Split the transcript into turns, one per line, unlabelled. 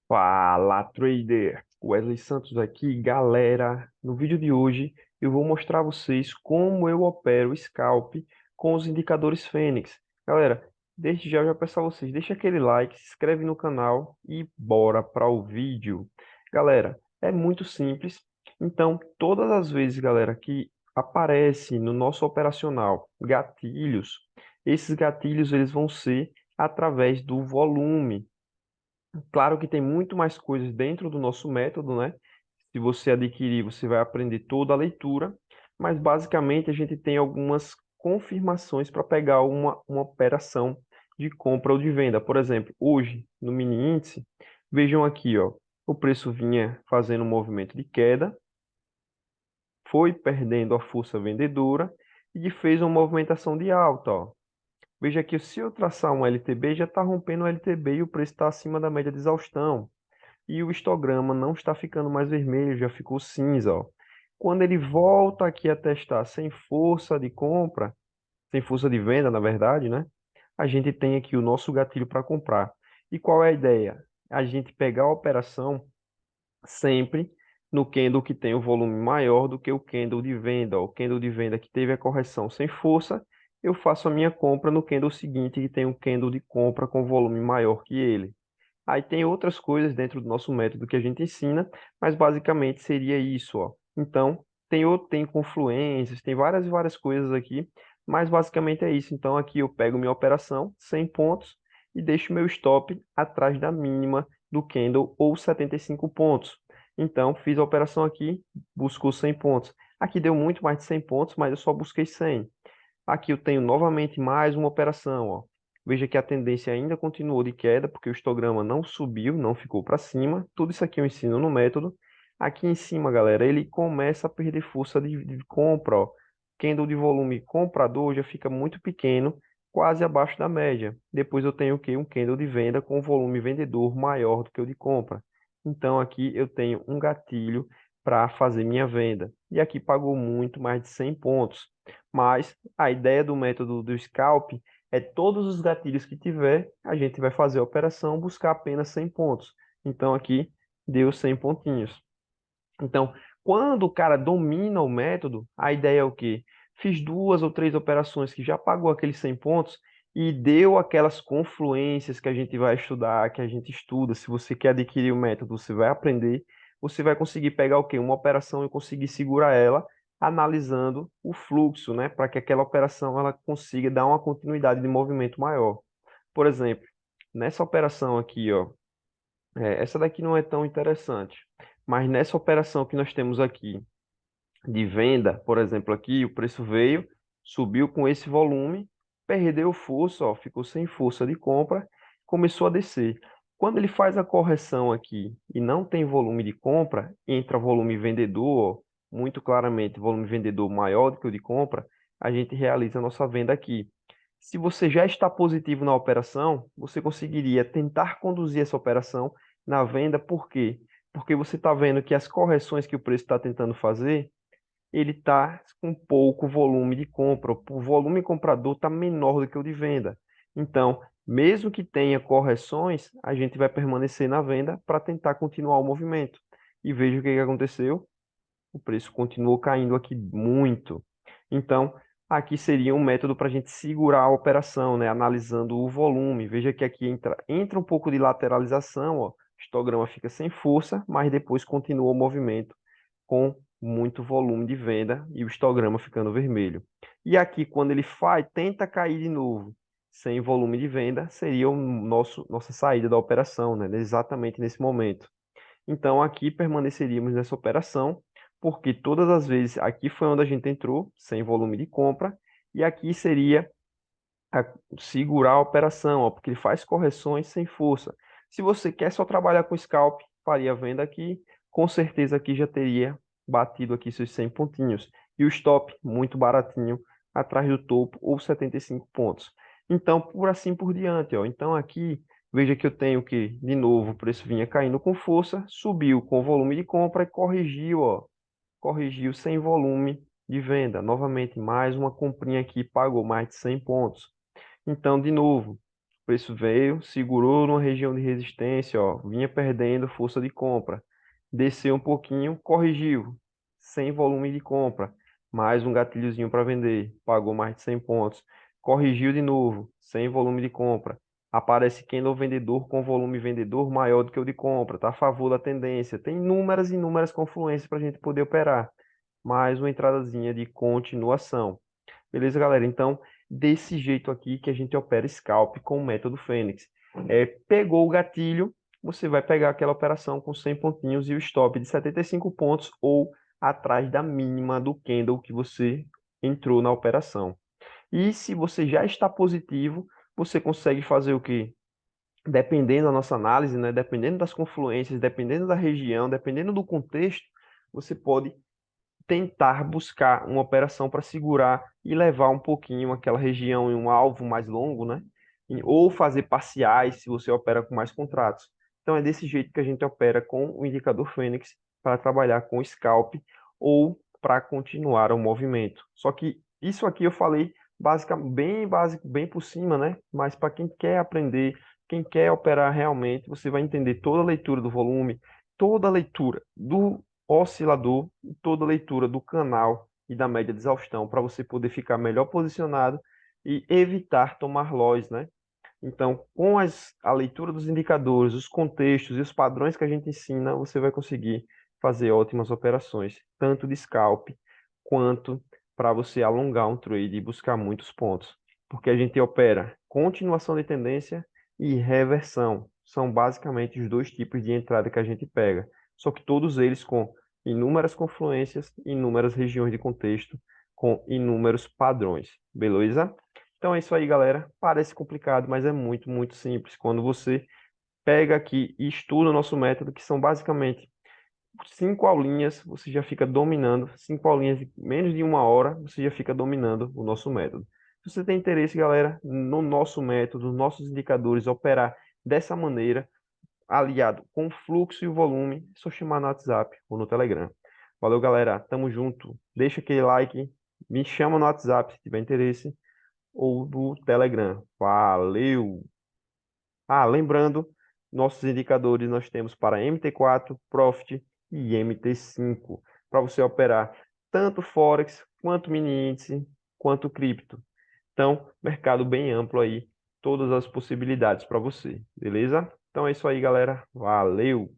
Fala, trader! Wesley Santos aqui, galera. No vídeo de hoje eu vou mostrar a vocês como eu opero o scalp com os indicadores Fênix. Galera, desde já eu já peço a vocês, deixa aquele like, se inscreve no canal e bora para o vídeo. Galera, é muito simples. Então, todas as vezes, galera, que aparece no nosso operacional gatilhos, esses gatilhos eles vão ser através do volume. Claro que tem muito mais coisas dentro do nosso método, né? Se você adquirir, você vai aprender toda a leitura, mas basicamente a gente tem algumas confirmações para pegar uma operação de compra ou de venda. Por exemplo, hoje, no mini índice, vejam aqui, ó, o preço vinha fazendo um movimento de queda, foi perdendo a força vendedora e fez uma movimentação de alta, ó. Veja que se eu traçar um LTB, já está rompendo o LTB e o preço está acima da média de exaustão. E o histograma não está ficando mais vermelho, já ficou cinza, ó. Quando ele volta aqui a testar sem força de compra, sem força de venda, na verdade, né? A gente tem aqui o nosso gatilho para comprar. E qual é a ideia? A gente pegar a operação sempre no candle que tem o volume maior do que o candle de venda. O candle de venda que teve a correção sem força, eu faço a minha compra no candle seguinte que tem um candle de compra com volume maior que ele. Aí tem outras coisas dentro do nosso método que a gente ensina, mas basicamente seria isso, ó. Então, tem confluências, tem várias e várias coisas aqui, mas basicamente é isso. Então, aqui eu pego minha operação, 100 pontos, e deixo meu stop atrás da mínima do candle ou 75 pontos. Então, fiz a operação aqui, buscou 100 pontos. Aqui deu muito mais de 100 pontos, mas eu só busquei 100. Aqui eu tenho novamente mais uma operação, ó. Veja que a tendência ainda continuou de queda, porque o histograma não subiu, não ficou para cima. Tudo isso aqui eu ensino no método. Aqui em cima, galera, ele começa a perder força de compra, ó. Candle de volume comprador já fica muito pequeno, quase abaixo da média. Depois eu tenho o quê? Um candle de venda com volume vendedor maior do que o de compra. Então aqui eu tenho um gatilho para fazer minha venda. E aqui pagou muito, mais de 100 pontos. Mas a ideia do método do scalp é todos os gatilhos que tiver, a gente vai fazer a operação, buscar apenas 100 pontos. Então aqui deu 100 pontinhos. Então, quando o cara domina o método, a ideia é o quê? Fiz duas ou três operações que já pagou aqueles 100 pontos e deu aquelas confluências que a gente vai estudar, que a gente estuda. Se você quer adquirir o método, você vai aprender, você vai conseguir pegar o quê? Uma operação e conseguir segurar ela, analisando o fluxo, né? Para que aquela operação ela consiga dar uma continuidade de movimento maior. Por exemplo, nessa operação aqui, ó, essa daqui não é tão interessante. Mas nessa operação que nós temos aqui de venda, por exemplo, aqui o preço veio, subiu com esse volume, perdeu força, ó, ficou sem força de compra, começou a descer. Quando ele faz a correção aqui e não tem volume de compra, entra volume vendedor, ó, muito claramente volume vendedor maior do que o de compra, a gente realiza a nossa venda aqui. Se você já está positivo na operação, você conseguiria tentar conduzir essa operação na venda, por quê? Porque você está vendo que as correções que o preço está tentando fazer, ele está com pouco volume de compra. O volume comprador está menor do que o de venda. Então, mesmo que tenha correções, a gente vai permanecer na venda para tentar continuar o movimento. E veja o que que aconteceu. O preço continuou caindo aqui muito. Então, aqui seria um método para a gente segurar a operação, né? Analisando o volume. Veja que aqui entra um pouco de lateralização, ó. O histograma fica sem força, mas depois continua o movimento com muito volume de venda e o histograma ficando vermelho. E aqui, quando ele faz, tenta cair de novo, sem volume de venda, seria nossa saída da operação, né? Exatamente nesse momento. Então, aqui permaneceríamos nessa operação, porque todas as vezes aqui foi onde a gente entrou, sem volume de compra, e aqui seria segurar a operação, ó, porque ele faz correções sem força. Se você quer só trabalhar com scalp, faria a venda aqui, com certeza aqui já teria batido aqui seus 100 pontinhos. E o stop, muito baratinho, atrás do topo, ou 75 pontos. Então, por assim por diante, ó. Então aqui, veja que eu tenho que, de novo, o preço vinha caindo com força, subiu com volume de compra e corrigiu, ó. Corrigiu sem volume de venda. Novamente, mais uma comprinha aqui, pagou mais de 100 pontos. Então, de novo, preço veio, segurou numa região de resistência, ó, vinha perdendo força de compra. Desceu um pouquinho, corrigiu, sem volume de compra. Mais um gatilhozinho para vender, pagou mais de 100 pontos. Corrigiu de novo, sem volume de compra. Aparece candle vendedor com volume vendedor maior do que o de compra, está a favor da tendência. Tem inúmeras e inúmeras confluências para a gente poder operar. Mais uma entradazinha de continuação. Beleza, galera? Então, desse jeito aqui que a gente opera scalp com o método Fênix. Pegou o gatilho, você vai pegar aquela operação com 100 pontinhos e o stop de 75 pontos ou atrás da mínima do candle que você entrou na operação. E se você já está positivo, você consegue fazer o quê? Dependendo da nossa análise, né? Dependendo das confluências, dependendo da região, dependendo do contexto, você pode tentar buscar uma operação para segurar e levar um pouquinho aquela região em um alvo mais longo, né? Ou fazer parciais se você opera com mais contratos. Então é desse jeito que a gente opera com o indicador Fênix para trabalhar com scalp ou para continuar o movimento. Só que isso aqui eu falei bem básico, bem por cima, né? Mas para quem quer aprender, quem quer operar realmente, você vai entender toda a leitura do volume, toda a leitura do oscilador e toda a leitura do canal e da média de exaustão para você poder ficar melhor posicionado e evitar tomar loss, né? Então, com a leitura dos indicadores, os contextos e os padrões que a gente ensina, você vai conseguir fazer ótimas operações, tanto de scalp quanto para você alongar um trade e buscar muitos pontos. Porque a gente opera continuação de tendência e reversão. São basicamente os dois tipos de entrada que a gente pega. Só que todos eles com inúmeras confluências, inúmeras regiões de contexto, com inúmeros padrões. Beleza? Então é isso aí, galera. Parece complicado, mas é muito, muito simples. Quando você pega aqui e estuda o nosso método, que são basicamente 5 aulinhas, você já fica dominando. 5 aulinhas de menos de 1 hora, você já fica dominando o nosso método. Se você tem interesse, galera, no nosso método, nos nossos indicadores, operar dessa maneira, aliado com o fluxo e o volume, é só chamar no WhatsApp ou no Telegram. Valeu, galera. Tamo junto. Deixa aquele like, me chama no WhatsApp se tiver interesse ou do Telegram. Valeu! Ah, lembrando, nossos indicadores nós temos para MT4, Profit e MT5, para você operar tanto Forex, quanto mini índice, quanto cripto. Então, mercado bem amplo aí, todas as possibilidades para você, beleza? Então é isso aí, galera. Valeu!